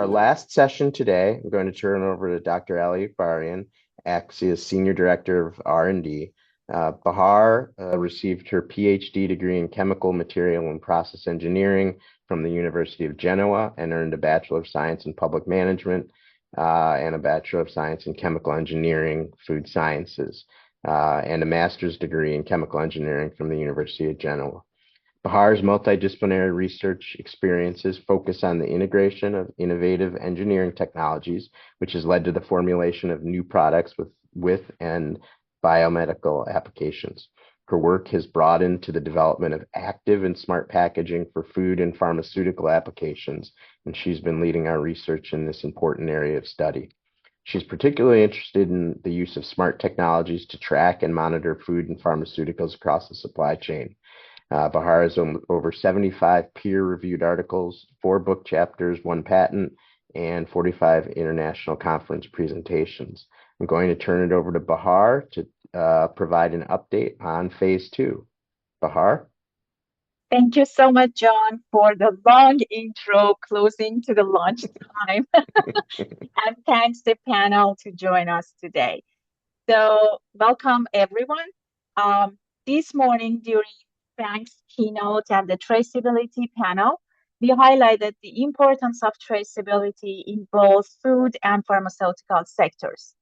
last session today, I'm going to turn over to Dr. Aliakbarian, Axia's Senior Director of R&D. Bahar received her Ph.D. degree in Chemical, Material, and Process Engineering from the University of Genoa and earned a Bachelor of Science in Public Management and a Bachelor of Science in Chemical Engineering, Food Sciences, and a Master's degree in Chemical Engineering from the University of Genoa. Bahar's multidisciplinary research experiences focus on the integration of innovative engineering technologies, which has led to the formulation of new products with and biomedical applications. Her work has broadened to the development of active and smart packaging for food and pharmaceutical applications, and she's been leading our research in this important area of study. She's particularly interested in the use of smart technologies to track and monitor food and pharmaceuticals across the supply chain. Bahar has over 75 peer-reviewed articles, 4 book chapters, 1 patent, and 45 international conference presentations. I'm going to turn it over to Bahar to provide an update on phase 2. Bahar? Thank you so much, John, for the long intro closing to the lunch time. And thanks to panel to join us today. So welcome, everyone. This morning during Frank's keynote and the traceability panel, we highlighted the importance of traceability in both food and pharmaceutical sectors.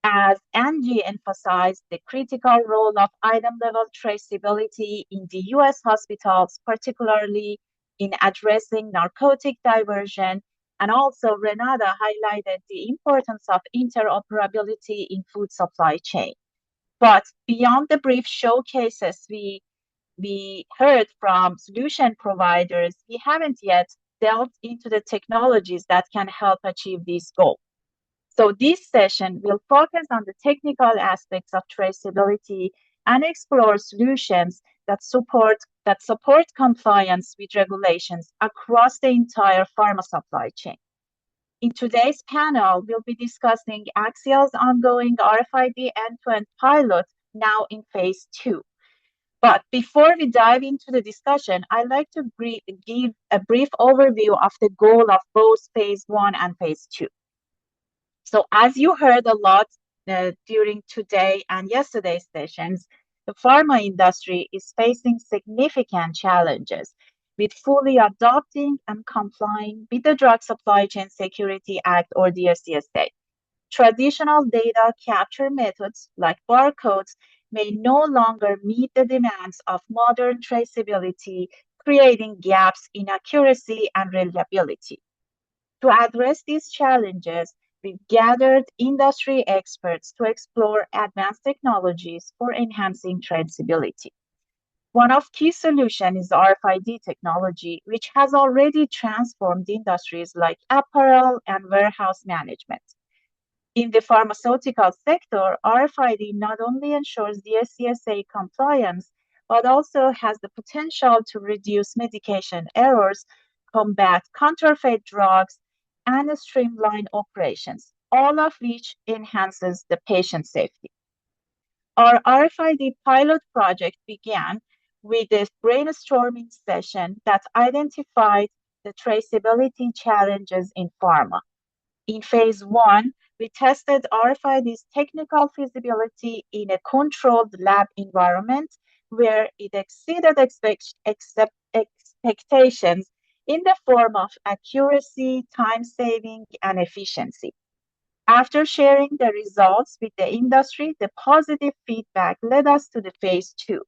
As Angie emphasized, the critical role of item-level traceability in the U.S. hospitals, particularly in addressing narcotic diversion, and also Renata highlighted the importance of interoperability in food supply chain. But beyond the brief showcases we heard from solution providers, we haven't yet delved into the technologies that can help achieve this goal. So this session will focus on the technical aspects of traceability and explore solutions that support compliance with regulations across the entire pharma supply chain. In today's panel, we'll be discussing Axia's ongoing RFID end-to-end pilot, now in phase 2. But before we dive into the discussion, I'd like to give a brief overview of the goal of both phase 1 and phase 2. So as you heard a lot during today and yesterday's sessions, the pharma industry is facing significant challenges with fully adopting and complying with the Drug Supply Chain Security Act, or DSCSA. Traditional data capture methods like barcodes may no longer meet the demands of modern traceability, creating gaps in accuracy and reliability. To address these challenges, we've gathered industry experts to explore advanced technologies for enhancing traceability. One of key solutions is RFID technology, which has already transformed industries like apparel and warehouse management. In the pharmaceutical sector, RFID not only ensures DSCSA compliance, but also has the potential to reduce medication errors, combat counterfeit drugs, and streamline operations, all of which enhances the patient safety. Our RFID pilot project began with a brainstorming session that identified the traceability challenges in pharma. In phase 1, we tested RFID's technical feasibility in a controlled lab environment where it exceeded expectations in the form of accuracy, time saving, and efficiency. After sharing the results with the industry, the positive feedback led us to the phase 2.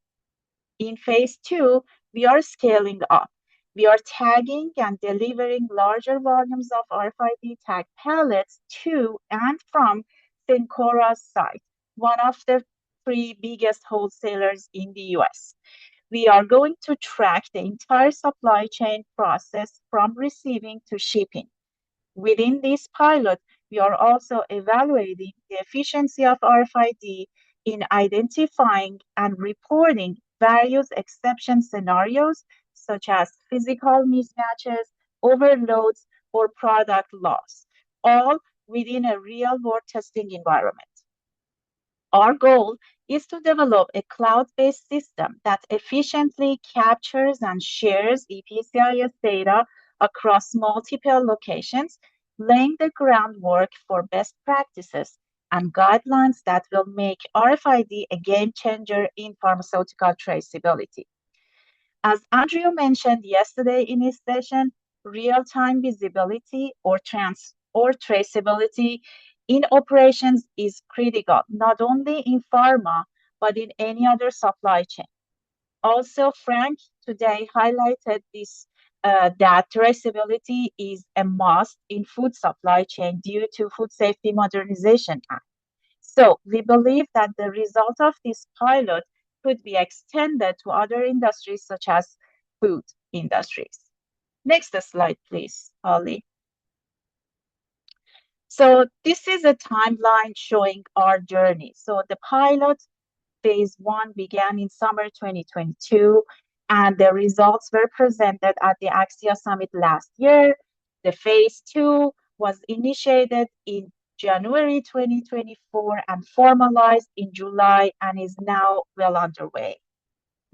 In phase 2, we are scaling up. We are tagging and delivering larger volumes of RFID tag pallets to and from Cencora's site, one of the 3 biggest wholesalers in the US. We are going to track the entire supply chain process from receiving to shipping. Within this pilot, we are also evaluating the efficiency of RFID in identifying and reporting various exception scenarios, such as physical mismatches, overloads, or product loss, all within a real-world testing environment. Our goal is to develop a cloud-based system that efficiently captures and shares EPCIS data across multiple locations, laying the groundwork for best practices and guidelines that will make RFID a game changer in pharmaceutical traceability. As Andrew mentioned yesterday in his session, real-time visibility or traceability in operations is critical, not only in pharma, but in any other supply chain. Also, Frank today highlighted this that traceability is a must in food supply chain due to Food Safety Modernization Act. So we believe that the result of this pilot could be extended to other industries such as food industries. Next slide, please, Holly. So this is a timeline showing our journey. So the pilot phase one began in summer 2022, and the results were presented at the Axia summit last year. The phase two was initiated in January 2024 and formalized in July and is now well underway.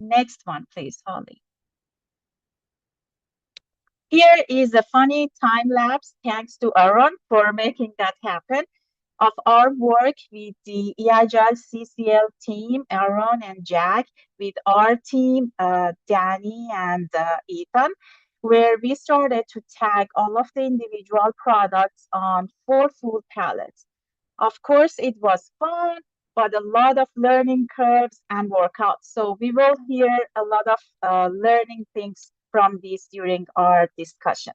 Next one, please, Holly. Here is a funny time lapse, thanks to Aaron for making that happen, of our work with the eAgile CCL team, Aaron and Jack, with our team, Danny and Ethan, where we started to tag all of the individual products on 4 full pallets. Of course, it was fun, but a lot of learning curves and workouts. So we will hear a lot of learning things from this during our discussion.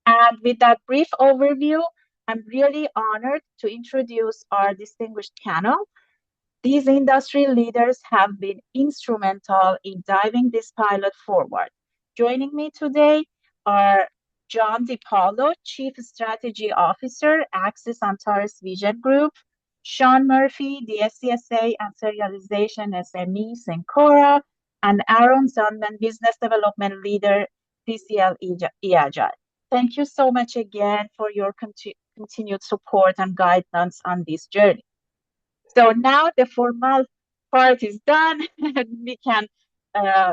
And with that brief overview, I'm really honored to introduce our distinguished panel. These industry leaders have been instrumental in driving this pilot forward. Joining me today are John DiPalo, Chief Strategy Officer, ACSIS Antares Vision Group, Sean Murphy, DSCSA and Serialization SME, Cencora, and Aaron Sundman, Business Development Leader, PCL eAgile. Thank you so much again for your continued support and guidance on this journey. So now the formal part is done, and we can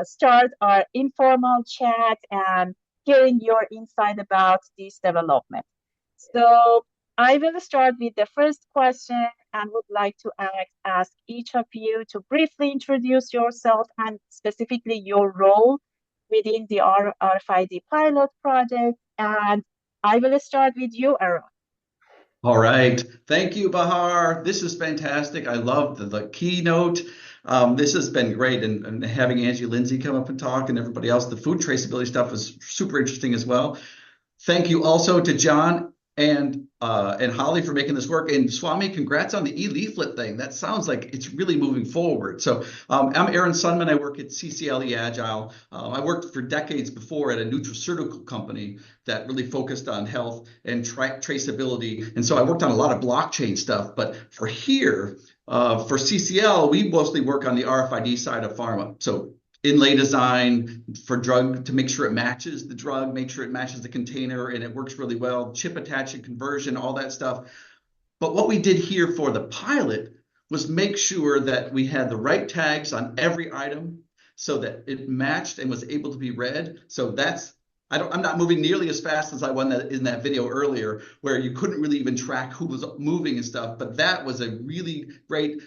start our informal chat and hearing your insight about this development. So I will start with the first question and would like to ask each of you to briefly introduce yourself and specifically your role within the RFID pilot project. And I will start with you, Aaron. All right. Thank you, Bahar. This is fantastic. I love the keynote. This has been great. And having Angie Lindsay come up and talk and everybody else, the food traceability stuff was super interesting as well. Thank you also to John and Holly for making this work. And Swami, congrats on the e-leaflet thing. That sounds like it's really moving forward. So I'm Aaron Sundman. I work at CCL eAgile. I worked for decades before at a nutraceutical company that really focused on health and traceability. And so I worked on a lot of blockchain stuff. But for here, for CCL, we mostly work on the RFID side of pharma. So inlay design for drug to make sure it matches the drug, make sure it matches the container and it works really well, chip attach and conversion, all that stuff. But what we did here for the pilot was make sure that we had the right tags on every item so that it matched and was able to be read. So that's, I'm not moving nearly as fast as I was in that video earlier, where you couldn't really even track who was moving and stuff. But that was a really great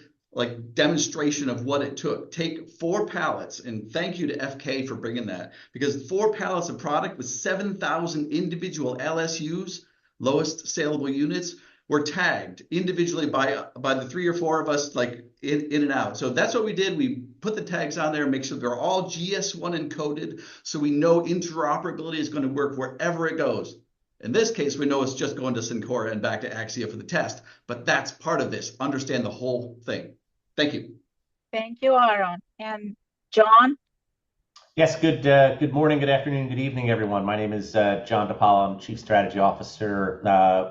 demonstration of what it took. Take 4 pallets, and thank you to FK for bringing that, because 4 pallets of product with 7,000 individual LSUs, lowest saleable units, were tagged individually by the 3 or 4 of us, in and out. So that's what we did. We put the tags on there, make sure they're all GS1 encoded, so we know interoperability is going to work wherever it goes. In this case, we know it's just going to Cencora and back to Axia for the test, but that's part of this. Understand the whole thing. Thank you. Thank you, Aaron. And John? Yes, good morning, good afternoon, good evening, everyone. My name is John DiPalo. I'm Chief Strategy Officer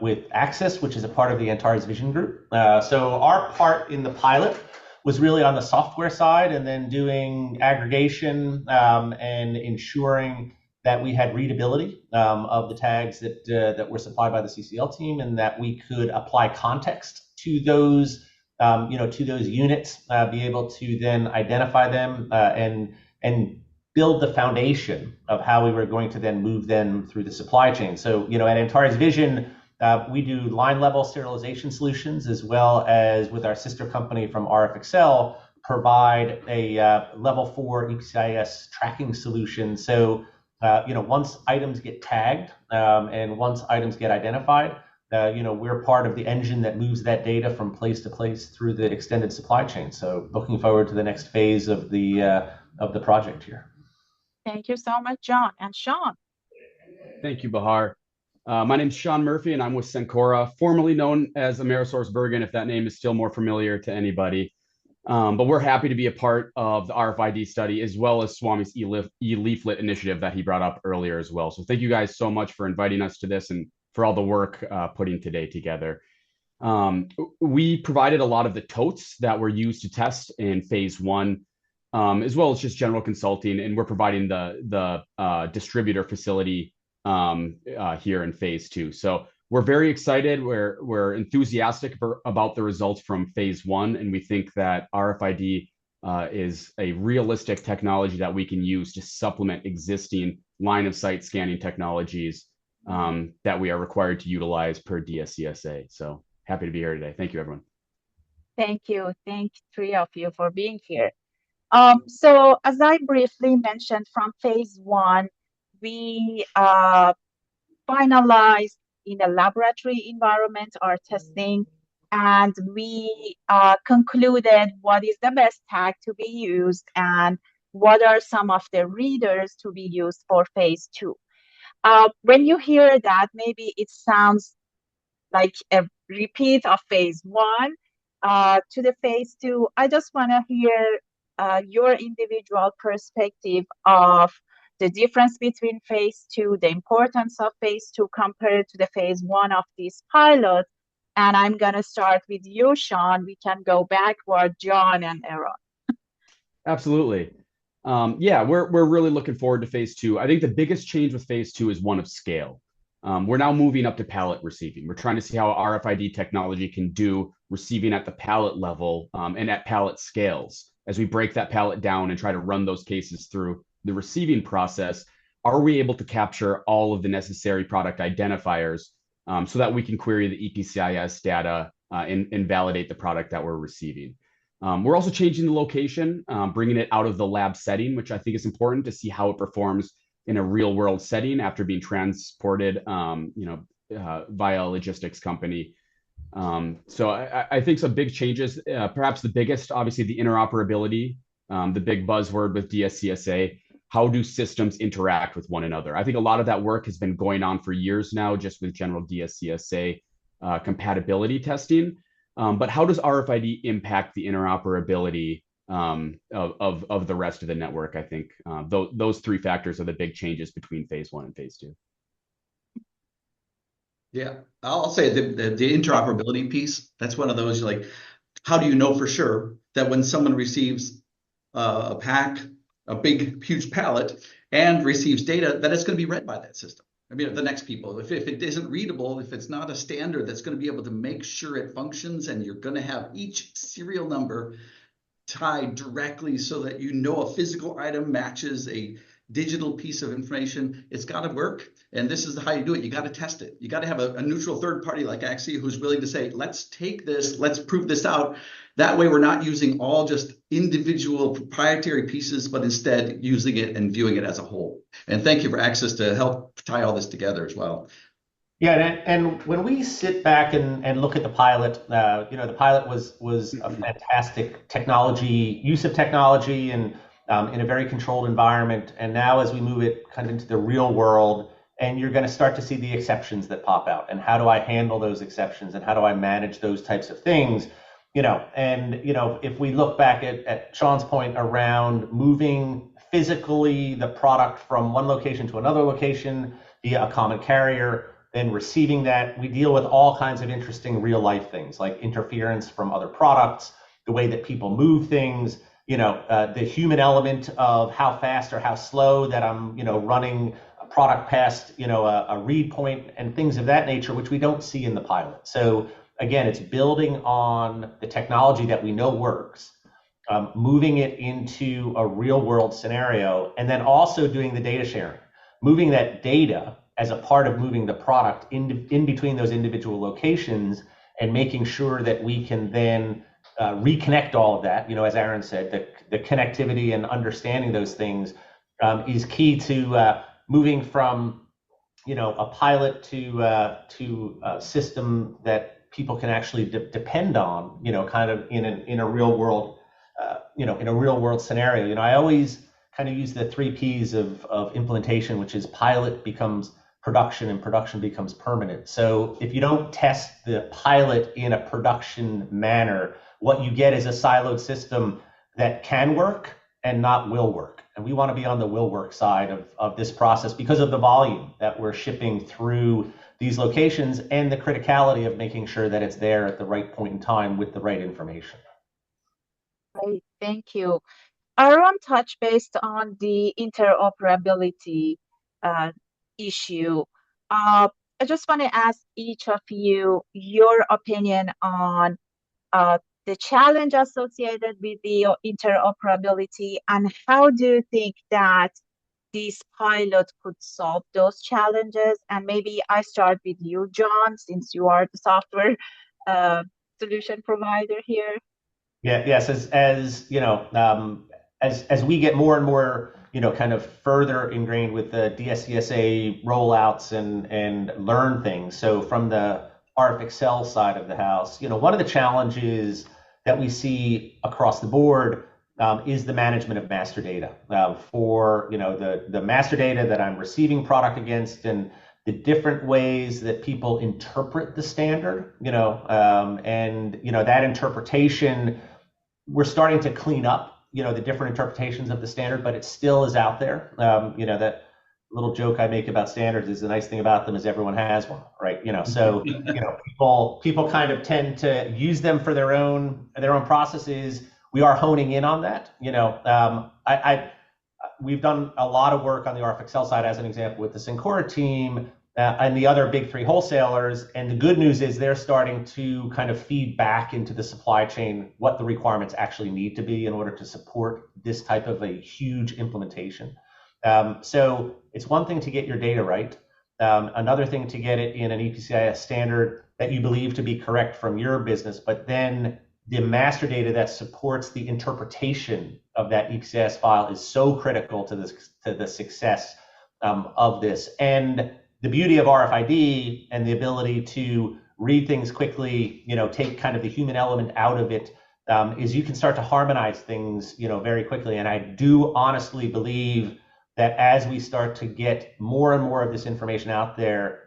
with ACSIS, which is a part of the Antares Vision Group. So our part in the pilot was really on the software side, and then doing aggregation and ensuring that we had readability of the tags that were supplied by the CCL team, and that we could apply context to those to those units, be able to then identify them and build the foundation of how we were going to then move them through the supply chain. So, at Antares Vision, we do line level serialization solutions, as well as with our sister company from RFXL, provide a level 4 ACSIS tracking solution. So, once items get tagged and once items get identified, we're part of the engine that moves that data from place to place through the extended supply chain. So, looking forward to the next phase of the project here. Thank you so much, John. And Sean. Thank you, Bahar. My name's Sean Murphy, and I'm with Cencora, formerly known as AmerisourceBergen, if that name is still more familiar to anybody. But we're happy to be a part of the RFID study, as well as Swami's e-leaflet initiative that he brought up earlier as well. So thank you guys so much for inviting us to this and for all the work putting today together. We provided a lot of the totes that were used to test in phase 1, as well as just general consulting, and we're providing the distributor facility here in phase 2. So we're very excited. We're enthusiastic about the results from phase 1, and we think that RFID is a realistic technology that we can use to supplement existing line of sight scanning technologies that we are required to utilize per DSCSA. So happy to be here today. Thank you, everyone. Thank you. Thank 3 of you for being here. So as I briefly mentioned, from phase 1, we finalized in a laboratory environment our testing, and we concluded what is the best tag to be used and what are some of the readers to be used for phase 2. When you hear that, maybe it sounds like a repeat of phase 1 to the phase 2. I just want to hear your individual perspective of the difference between phase 2, the importance of phase 2 compared to the phase 1 of this pilot. And I'm going to start with you, Sean. We can go backward, John and Aaron. Absolutely. Yeah, we're really looking forward to phase 2. I think the biggest change with phase 2 is one of scale. We're now moving up to pallet receiving. We're trying to see how RFID technology can do receiving at the pallet level and at pallet scales. As we break that pallet down and try to run those cases through the receiving process, are we able to capture all of the necessary product identifiers so that we can query the EPCIS data and validate the product that we're receiving? We're also changing the location, bringing it out of the lab setting, which I think is important to see how it performs in a real world setting after being transported via a logistics company. So I think some big changes, perhaps the biggest, obviously the interoperability, the big buzzword with DSCSA. How do systems interact with one another? I think a lot of that work has been going on for years now, just with general DSCSA compatibility testing. But how does RFID impact the interoperability of the rest of the network? I think those 3 factors are the big changes between phase 1 and phase 2. Yeah, I'll say the interoperability piece, that's one of those, like, how do you know for sure that when someone receives a pack, a big, huge pallet, and receives data, that it's going to be read by that system? I mean, the next people, if it isn't readable, if it's not a standard that's going to be able to make sure it functions, and you're going to have each serial number tied directly so that you know a physical item matches a digital piece of information, it's got to work. And this is how you do it. You got to test it. You got to have a neutral third party like Axia who's willing to say, let's take this, let's prove this out. That way we're not using all just individual proprietary pieces, but instead using it and viewing it as a whole. And thank you for Axis to help tie all this together as well. Yeah, and when we sit back and look at the pilot, the pilot was a fantastic use of technology and in a very controlled environment. And now as we move it kind of into the real world, and you're going to start to see the exceptions that pop out, and how do I handle those exceptions, and how do I manage those types of things? If we look back at Sean's point around moving physically the product from one location to another location via a common carrier, then receiving that, we deal with all kinds of interesting real life things like interference from other products, the way that people move things, the human element of how fast or how slow that I'm, running a product past, a read point and things of that nature, which we don't see in the pilot. So again, it's building on the technology that we know works moving it into a real world scenario, and then also doing the data sharing, moving that data as a part of moving the product in between those individual locations, and making sure that we can then reconnect all of that. As Aaron said, the connectivity and understanding those things is key to moving from a pilot to a system that people can actually depend on, kind of in a real world, in a real world scenario. I always kind of use the 3 Ps of implementation, which is pilot becomes production and production becomes permanent. So if you don't test the pilot in a production manner, what you get is a siloed system that can work and not will work. And we want to be on the will work side of this process because of the volume that we're shipping through these locations and the criticality of making sure that it's there at the right point in time with the right information. Great, thank you. Aaron touched based on the interoperability issue. I just want to ask each of you your opinion on the challenge associated with the interoperability, and how do you think that this pilot could solve those challenges? And maybe I start with you, John, since you are the software solution provider here. Yes, as we get more and more, kind of further ingrained with the DSCSA rollouts and learn things. So from the RFID side of the house, one of the challenges that we see across the board is the management of master data for, the master data that I'm receiving product against, and the different ways that people interpret the standard, and, that interpretation, we're starting to clean up, the different interpretations of the standard, but it still is out there. That little joke I make about standards is the nice thing about them is everyone has one, right? So, people kind of tend to use them for their own processes. We are honing in on that. We've done a lot of work on the RFID side, as an example, with the Cencora team and the other big 3 wholesalers. And the good news is they're starting to kind of feed back into the supply chain what the requirements actually need to be in order to support this type of a huge implementation. So it's one thing to get your data right. Another thing to get it in an EPCIS standard that you believe to be correct from your business, but then the master data that supports the interpretation of that EPCIS file is so critical to the success of this. And the beauty of RFID and the ability to read things quickly, take kind of the human element out of it, is you can start to harmonize things, very quickly. And I do honestly believe that as we start to get more and more of this information out there,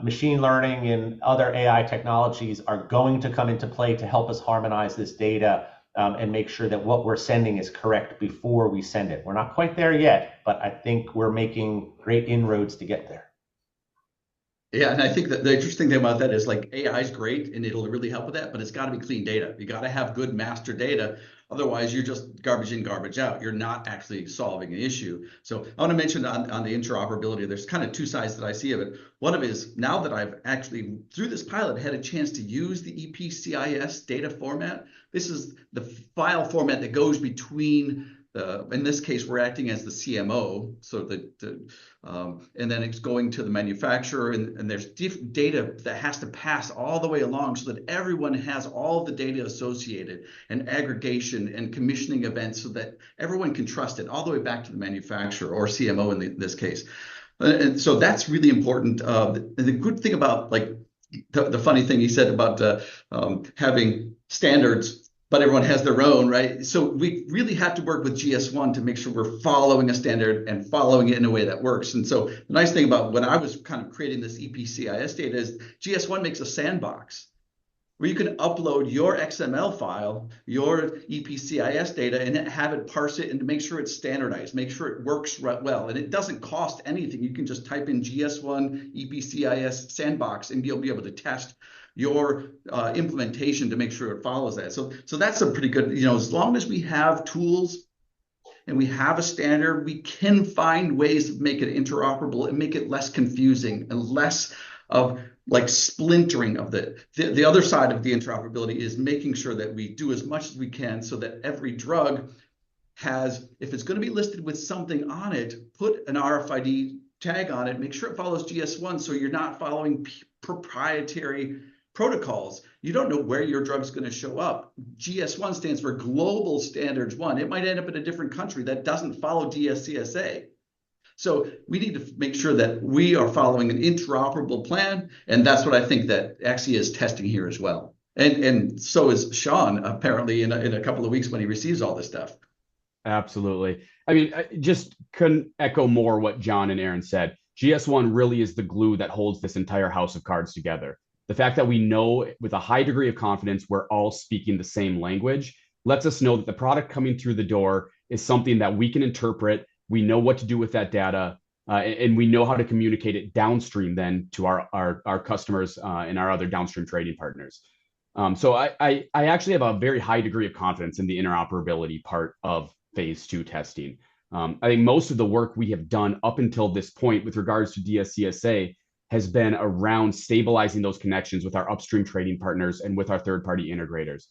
machine learning and other AI technologies are going to come into play to help us harmonize this data and make sure that what we're sending is correct before we send it. We're not quite there yet, but I think we're making great inroads to get there. Yeah, and I think that the interesting thing about that is, like, AI is great and it'll really help with that, but it's got to be clean data. You got to have good master data. Otherwise, you're just garbage in, garbage out. You're not actually solving an issue. So I want to mention on the interoperability, there's kind of 2 sides that I see of it. One of it is, now that I've actually, through this pilot, had a chance to use the EPCIS data format. This is the file format that goes between in this case, we're acting as the CMO, so and then it's going to the manufacturer, and there's data that has to pass all the way along so that everyone has all the data associated, and aggregation and commissioning events, so that everyone can trust it all the way back to the manufacturer, or CMO in this case. And so that's really important. The good thing about, like, the funny thing he said about having standards, but everyone has their own, right? So we really have to work with GS1 to make sure we're following a standard and following it in a way that works. And so the nice thing about when I was kind of creating this EPCIS data is GS1 makes a sandbox where you can upload your XML file, your EPCIS data, and have it parse it and make sure it's standardized, make sure it works well. And it doesn't cost anything. You can just type in GS1 EPCIS sandbox and you'll be able to test your implementation to make sure it follows that. So that's a pretty good, as long as we have tools and we have a standard, we can find ways to make it interoperable and make it less confusing and less of like splintering of the other side of the interoperability is making sure that we do as much as we can so that every drug has, if it's going to be listed with something on it, put an RFID tag on it, make sure it follows GS1 so you're not following proprietary protocols. You don't know where your drug's going to show up. GS1 stands for Global Standards 1. It might end up in a different country that doesn't follow DSCSA. So we need to make sure that we are following an interoperable plan, and that's what I think that Axia is testing here as well. And so is Sean, apparently, in a couple of weeks when he receives all this stuff. Absolutely. I mean, I just couldn't echo more what John and Aaron said. GS1 really is the glue that holds this entire house of cards together. The fact that we know with a high degree of confidence we're all speaking the same language lets us know that the product coming through the door is something that we can interpret. We know what to do with that data, and we know how to communicate it downstream then to our customers and our other downstream trading partners. So I actually have a very high degree of confidence in the interoperability part of phase 2 testing. I think most of the work we have done up until this point with regards to DSCSA has been around stabilizing those connections with our upstream trading partners and with our third-party integrators.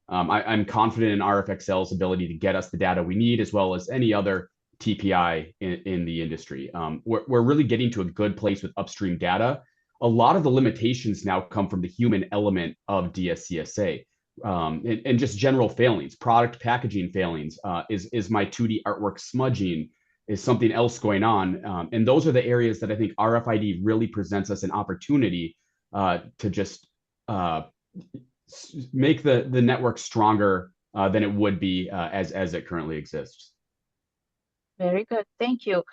I'm confident in RFXL's ability to get us the data we need, as well as any other TPI in the industry. We're really getting to a good place with upstream data. A lot of the limitations now come from the human element of DSCSA. And just general failings, product packaging failings. Is my 2D artwork smudging? Is something else going on? And those are the areas that I think RFID really presents us an opportunity to just make the network stronger than it would be as it currently exists. Very good. Thank you.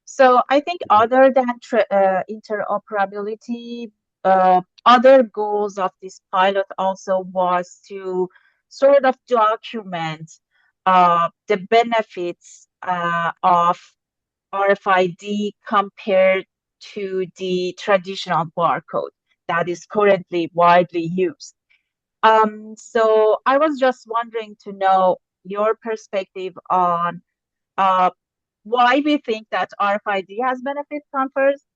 So I think other than interoperability, other goals of this pilot also was to sort of document the benefits of RFID compared to the traditional barcode that is currently widely used. So I was just wondering to know your perspective on why we think that RFID has benefits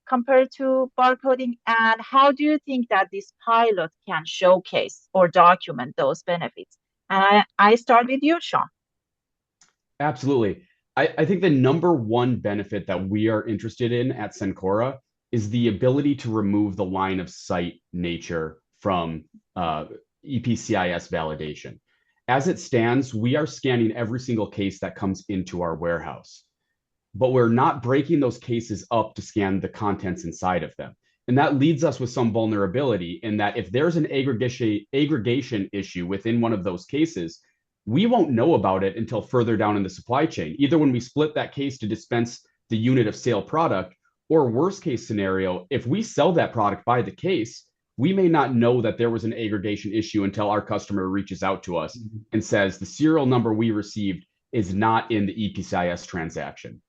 compared to barcoding, and how do you think that this pilot can showcase or document those benefits? And I start with you, Sean. Absolutely. I think the number one benefit that we are interested in at Cencora is the ability to remove the line of sight nature from EPCIS validation. As it stands, we are scanning every single case that comes into our warehouse, but we're not breaking those cases up to scan the contents inside of them. And that leads us with some vulnerability in that if there's an aggregation issue within one of those cases, we won't know about it until further down in the supply chain, either when we split that case to dispense the unit of sale product, or worst case scenario, if we sell that product by the case, we may not know that there was an aggregation issue until our customer reaches out to us and says the serial number we received is not in the EPCIS transaction.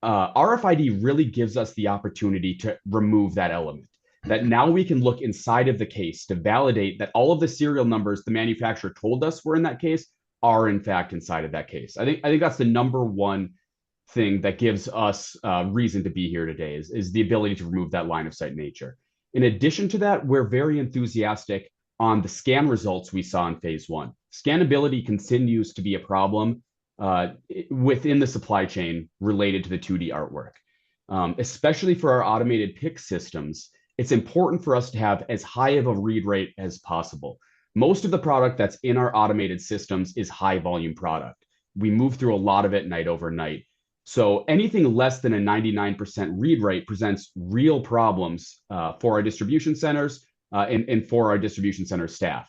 RFID really gives us the opportunity to remove that element, that now we can look inside of the case to validate that all of the serial numbers the manufacturer told us were in that case are in fact inside of that case. I think that's the number one thing that gives us reason to be here today is the ability to remove that line of sight nature. In addition to that, we're very enthusiastic on the scan results we saw in phase 1. Scannability continues to be a problem within the supply chain related to the 2D artwork. Especially for our automated pick systems, it's important for us to have as high of a read rate as possible. Most of the product that's in our automated systems is high volume product. We move through a lot of it night over night. So anything less than a 99% read rate presents real problems for our distribution centers and for our distribution center staff.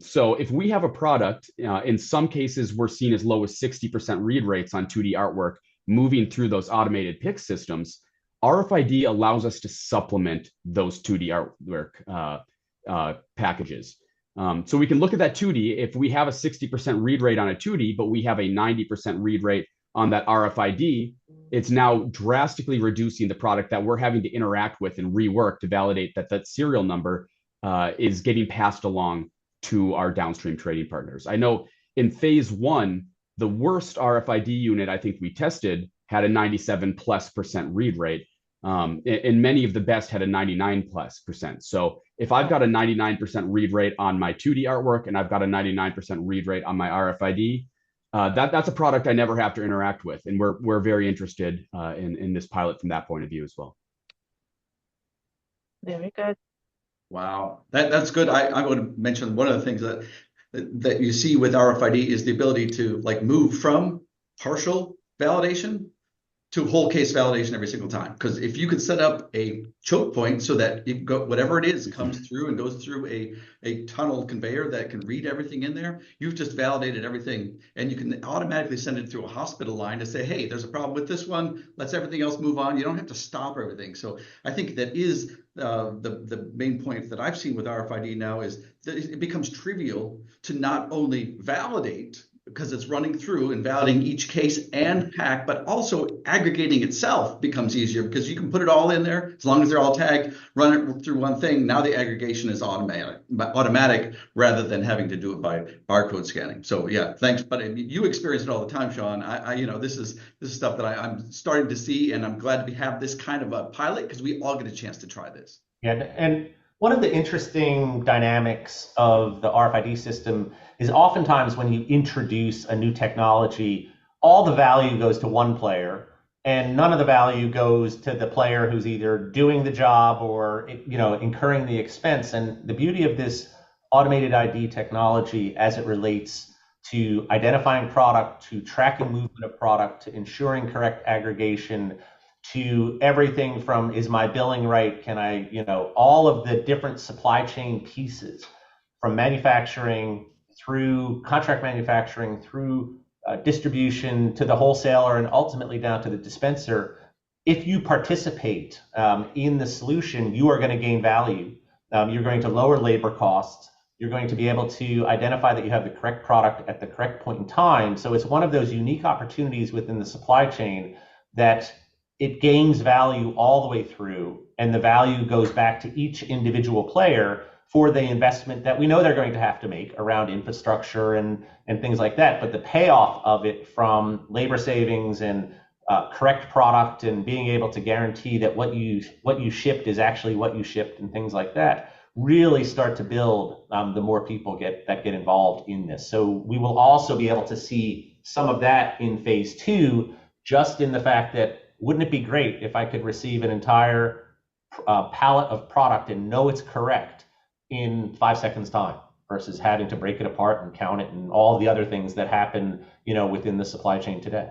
So if we have a product, in some cases, we're seeing as low as 60% read rates on 2D artwork moving through those automated pick systems. RFID allows us to supplement those 2D artwork packages. So we can look at that 2D. If we have a 60% read rate on a 2D, but we have a 90% read rate on that RFID, it's now drastically reducing the product that we're having to interact with and rework to validate that that serial number is getting passed along to our downstream trading partners. I know in phase 1, the worst RFID unit I think we tested had a 97+% read rate. And many of the best had a 99+%. So if I've got a 99% read rate on my 2D artwork and I've got a 99% read rate on my RFID, that's a product I never have to interact with. And we're very interested in this pilot from that point of view as well. Very good. Wow, that's good. I would mention one of the things that you see with RFID is the ability to like move from partial validation to whole case validation every single time. Because if you could set up a choke point so that whatever it is comes through and goes through a tunnel conveyor that can read everything in there, you've just validated everything, and you can automatically send it through a hospital line to say, hey, there's a problem with this one. Let's everything else move on. You don't have to stop everything. So I think that is the main point that I've seen with RFID now is that it becomes trivial to not only validate because it's running through and validating each case and pack, but also aggregating itself becomes easier because you can put it all in there as long as they're all tagged, run it through one thing. Now the aggregation is automatic rather than having to do it by barcode scanning. So yeah, thanks. But you experience it all the time, Sean. This is stuff that I'm starting to see, and I'm glad to have this kind of a pilot because we all get a chance to try this. Yeah, and one of the interesting dynamics of the RFID system is oftentimes when you introduce a new technology, all the value goes to one player and none of the value goes to the player who's either doing the job or incurring the expense. And the beauty of this automated ID technology as it relates to identifying product, to tracking movement of product, to ensuring correct aggregation, to everything from is my billing right, can I, all of the different supply chain pieces from manufacturing through contract manufacturing, through distribution to the wholesaler, and ultimately down to the dispenser. If you participate in the solution, you are going to gain value. You're going to lower labor costs. You're going to be able to identify that you have the correct product at the correct point in time. So it's one of those unique opportunities within the supply chain that it gains value all the way through, and the value goes back to each individual player for the investment that we know they're going to have to make around infrastructure and things like that. But the payoff of it from labor savings and correct product and being able to guarantee that what you shipped is actually what you shipped and things like that really start to build the more people that get involved in this. So we will also be able to see some of that in phase 2, just in the fact that wouldn't it be great if I could receive an entire pallet of product and know it's correct in 5 seconds time versus having to break it apart and count it and all the other things that happen, within the supply chain today.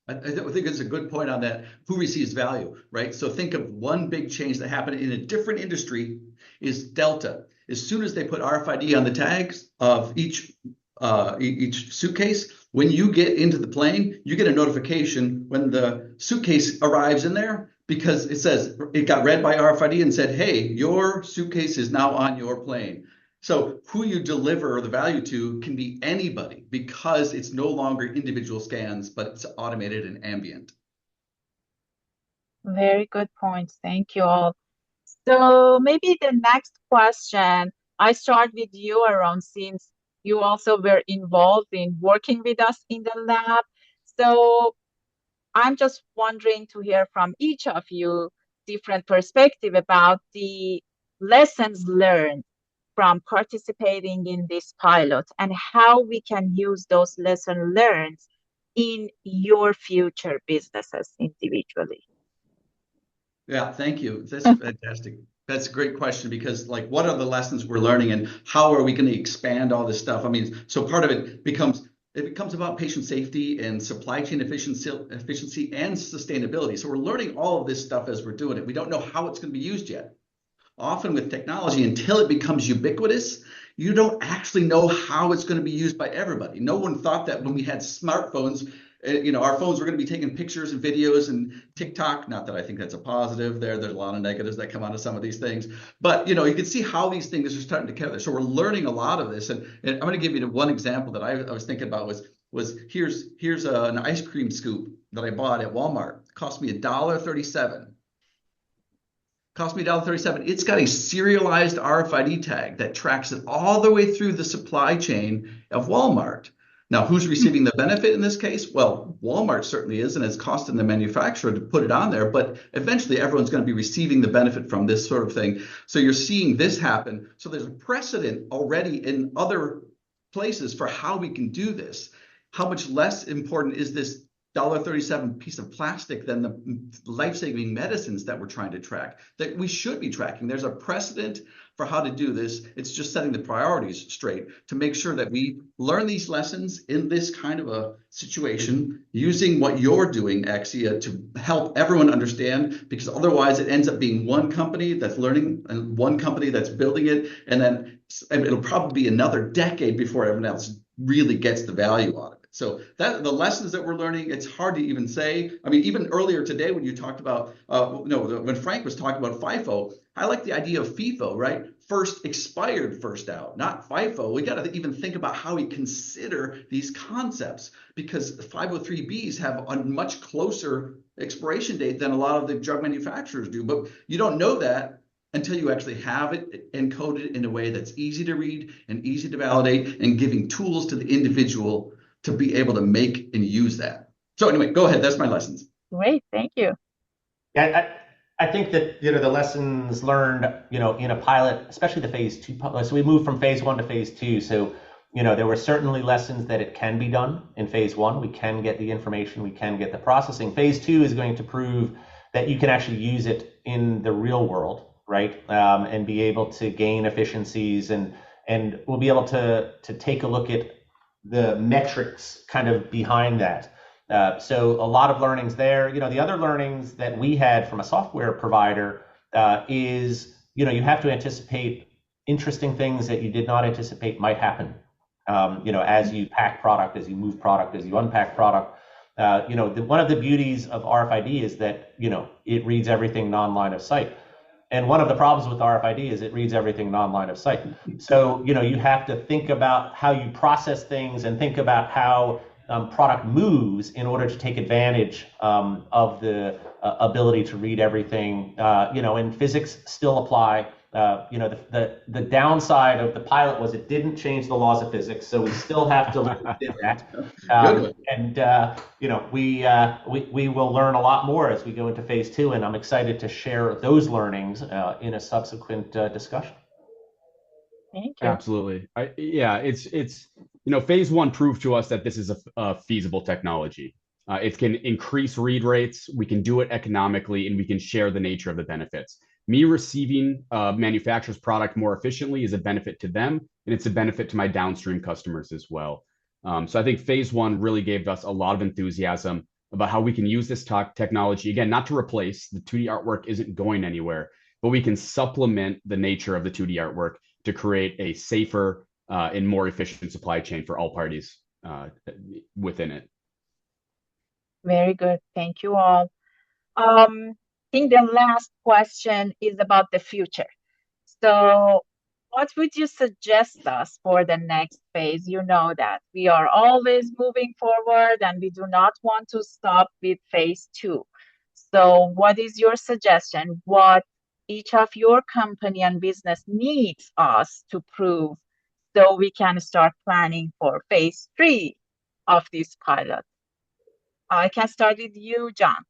I think it's a good point on that. Who receives value, right? So think of one big change that happened in a different industry is Delta. As soon as they put RFID on the tags of each suitcase, when you get into the plane, you get a notification when the suitcase arrives in there, because it says it got read by RFID and said, hey, your suitcase is now on your plane. So who you deliver the value to can be anybody because it's no longer individual scans, but it's automated and ambient. Very good points. Thank you all. So maybe the next question, I start with you, Aaron, since you also were involved in working with us in the lab. So I'm just wondering to hear from each of you different perspective about the lessons learned from participating in this pilot and how we can use those lessons learned in your future businesses individually. Yeah, thank you. That's fantastic. That's a great question, because like, what are the lessons we're learning and how are we going to expand all this stuff? I mean, so part of it becomes about patient safety and supply chain efficiency and sustainability. So we're learning all of this stuff as we're doing it. We don't know how it's going to be used yet. Often with technology, until it becomes ubiquitous, you don't actually know how it's going to be used by everybody. No one thought that when we had smartphones, our phones were going to be taking pictures and videos and TikTok. Not that I think that's a positive there. There's a lot of negatives that come out of some of these things. But, you can see how these things are starting to gather. So we're learning a lot of this. And I'm going to give you one example that I was thinking about was here's an ice cream scoop that I bought at Walmart. It cost me $1.37. It's got a serialized RFID tag that tracks it all the way through the supply chain of Walmart. Now, who's receiving the benefit in this case? Well, Walmart certainly is, and it's costing the manufacturer to put it on there, but eventually everyone's going to be receiving the benefit from this sort of thing. So you're seeing this happen. So there's a precedent already in other places for how we can do this. How much less important is this $1.37 piece of plastic than the life-saving medicines that we're trying to track, that we should be tracking? There's a precedent for how to do this. It's just setting the priorities straight to make sure that we learn these lessons in this kind of a situation, using what you're doing, Axia, to help everyone understand, because otherwise it ends up being one company that's learning and one company that's building it, and then it'll probably be another decade before everyone else really gets the value out of it. So that the lessons that we're learning, it's hard to even say. I mean, even earlier today when you talked about, when Frank was talking about FIFO, I like the idea of FIFO, right? First expired, first out, not FIFO. We got to even think about how we consider these concepts, because 503Bs have a much closer expiration date than a lot of the drug manufacturers do. But you don't know that until you actually have it encoded in a way that's easy to read and easy to validate, and giving tools to the individual to be able to make and use that. So anyway, go ahead. That's my lessons. Great, thank you. Yeah, I think that the lessons learned in a pilot, especially the phase 2. So we moved from phase 1 to phase 2. So there were certainly lessons that it can be done in phase 1. We can get the information, we can get the processing. Phase 2 is going to prove that you can actually use it in the real world, right? And be able to gain efficiencies, and we'll be able to take a look at the metrics kind of behind that. So a lot of learnings there. The other learnings that we had from a software provider is, you have to anticipate interesting things that you did not anticipate might happen. As you pack product, as you move product, as you unpack product. One of the beauties of RFID is that, it reads everything non-line of sight. And one of the problems with RFID is it reads everything non-line of sight. So, you have to think about how you process things and think about how product moves in order to take advantage of the ability to read everything. And physics still apply. The downside of the pilot was it didn't change the laws of physics, so we still have to look at that. We will learn a lot more as we go into phase 2, and I'm excited to share those learnings in a subsequent discussion. Thank you. Absolutely. It's phase 1 proved to us that this is a feasible technology. It can increase read rates, we can do it economically, and we can share the nature of the benefits. Me receiving manufacturer's product more efficiently is a benefit to them, and it's a benefit to my downstream customers as well. So I think phase 1 really gave us a lot of enthusiasm about how we can use this technology, again, not to replace, the 2D artwork isn't going anywhere, but we can supplement the nature of the 2D artwork to create a safer and more efficient supply chain for all parties within it. Very good. Thank you all. I think the last question is about the future. So what would you suggest us for the next phase? You know that we are always moving forward and we do not want to stop with phase 2. So what is your suggestion? What each of your company and business needs us to prove so we can start planning for phase 3 of this pilot? I can start with you, John.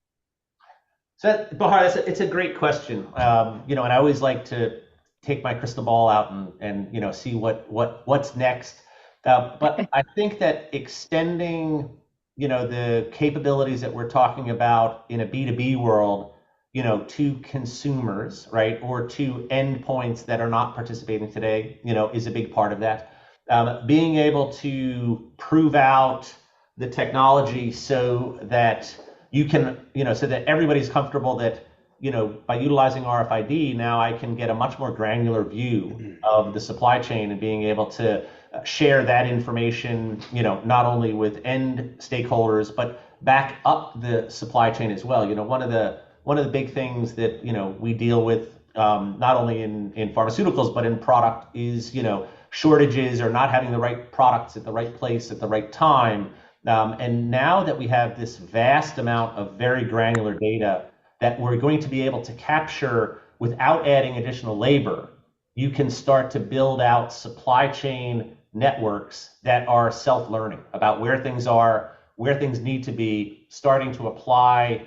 So, Bahar, it's a great question. And I always like to take my crystal ball out and see what's next. But I think that extending, the capabilities that we're talking about in a B2B world, to consumers, right, or to endpoints that are not participating today, is a big part of that. Being able to prove out the technology so that you can, so that everybody's comfortable that, by utilizing RFID, now I can get a much more granular view of the supply chain and being able to share that information, not only with end stakeholders, but back up the supply chain as well. One of the big things that, we deal with, not only in pharmaceuticals, but in product is, shortages or not having the right products at the right place at the right time. And now that we have this vast amount of very granular data that we're going to be able to capture without adding additional labor, you can start to build out supply chain networks that are self-learning about where things are, where things need to be, starting to apply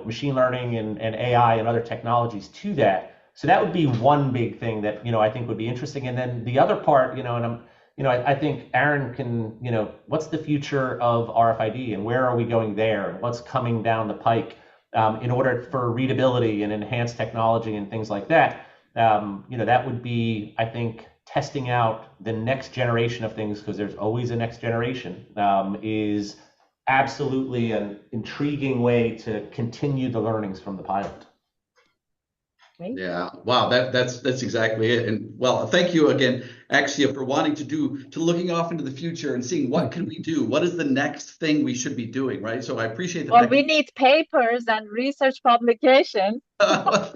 machine learning and AI and other technologies to that. So that would be one big thing that, I think would be interesting. And then the other part, I think Aaron can, what's the future of RFID and where are we going there? And what's coming down the pike in order for readability and enhanced technology and things like that? That would be, I think, testing out the next generation of things, because there's always a next generation, is absolutely an intriguing way to continue the learnings from the pilot. Yeah, wow, that's exactly it. And well, thank you again, Axia, for wanting to looking off into the future and seeing what can we do? What is the next thing we should be doing, right? So I appreciate the Well, we need papers and research publications. So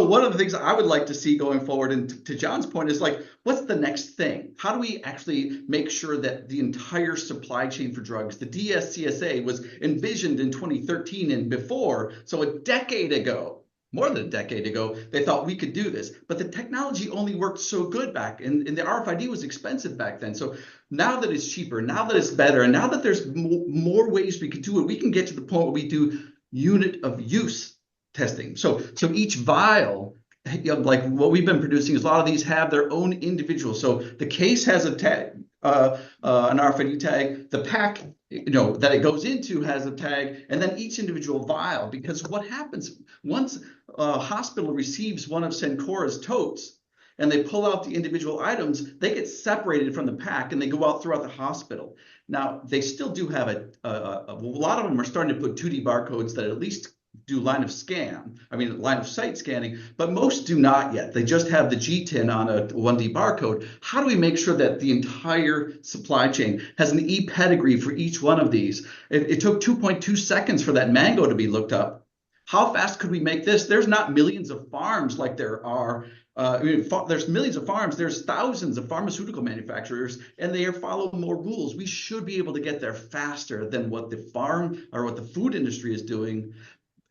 one of the things I would like to see going forward, and to John's point, is like, what's the next thing? How do we actually make sure that the entire supply chain for drugs, the DSCSA was envisioned in 2013 and before, so a decade ago, more than a decade ago, they thought we could do this. But the technology only worked so good back, and the RFID was expensive back then. So now that it's cheaper, now that it's better, and now that there's more ways we can do it, we can get to the point where we do unit of use testing. So each vial, like what we've been producing, is a lot of these have their own individual. So the case has a tag, an RFID tag. The pack, that it goes into has a tag, and then each individual vial. Because what happens once a hospital receives one of Cencora's totes and they pull out the individual items, they get separated from the pack and they go out throughout the hospital. Now, they still do have a lot of them are starting to put 2D barcodes that at least do line of sight scanning, but most do not yet. They just have the GTIN on a 1D barcode. How do we make sure that the entire supply chain has an e-pedigree for each one of these? It took 2.2 seconds for that mango to be looked up. How fast could we make this? There's not millions of farms like there are. There's millions of farms. There's thousands of pharmaceutical manufacturers, and they follow more rules. We should be able to get there faster than what the farm or what the food industry is doing.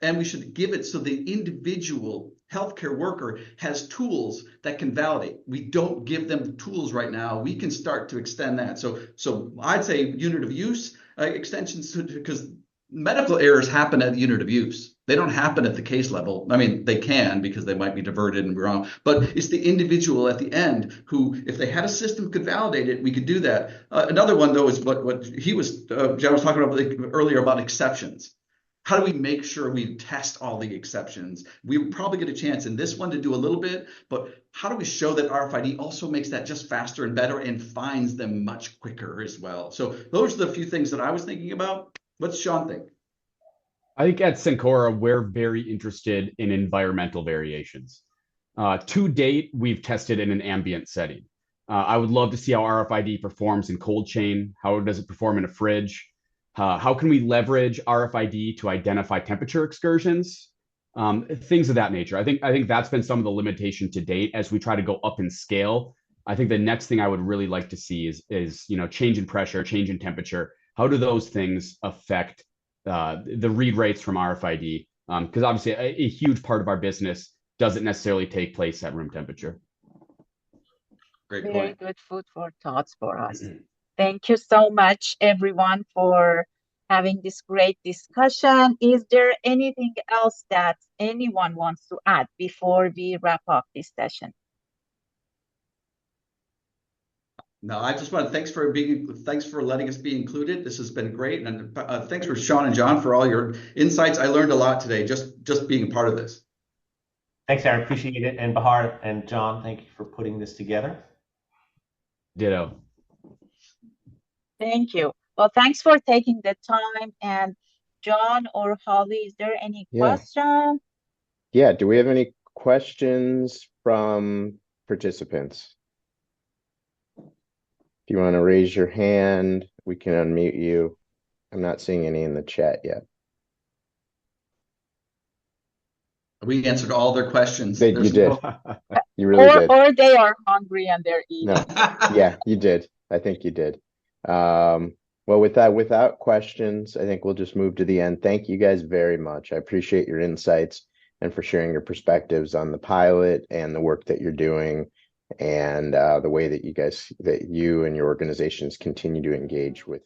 And we should give it so the individual healthcare worker has tools that can validate. We don't give them the tools right now. We can start to extend that. So I'd say unit of use extensions, because medical errors happen at the unit of use. They don't happen at the case level. I mean, they can, because they might be diverted and wrong. But it's the individual at the end who, if they had a system could validate it, we could do that. Another one, though, is what he was, John was talking about earlier about exceptions. How do we make sure we test all the exceptions? We probably get a chance in this one to do a little bit, but how do we show that RFID also makes that just faster and better and finds them much quicker as well? So those are the few things that I was thinking about. What's Sean think? I think at Cencora, we're very interested in environmental variations. To date, we've tested in an ambient setting. I would love to see how RFID performs in cold chain. How does it perform in a fridge? How can we leverage RFID to identify temperature excursions? Things of that nature. I think that's been some of the limitation to date as we try to go up in scale. I think the next thing I would really like to see is change in pressure, change in temperature. How do those things affect the read rates from RFID? Because obviously a huge part of our business doesn't necessarily take place at room temperature. Great point. Very good food for thoughts for us. Thank you so much, everyone, for having this great discussion. Is there anything else that anyone wants to add before we wrap up this session? No, I just want to thanks for letting us be included. This has been great, and thanks for Sean and John for all your insights. I learned a lot today just being a part of this. Thanks, Aaron. Appreciate it. And Bahar and John, thank you for putting this together. Ditto. Thank you. Well, thanks for taking the time. And John or Holly, is there any question? Yeah. Do we have any questions from participants? If you want to raise your hand, we can unmute you. I'm not seeing any in the chat yet. We answered all their questions. You did. You really did. Or they are hungry and they're eating. No. Yeah, you did. I think you did. Well, without questions, I think we'll just move to the end. Thank you guys very much. I appreciate your insights and for sharing your perspectives on the pilot and the work that you're doing. and the way that you and your organizations continue to engage with.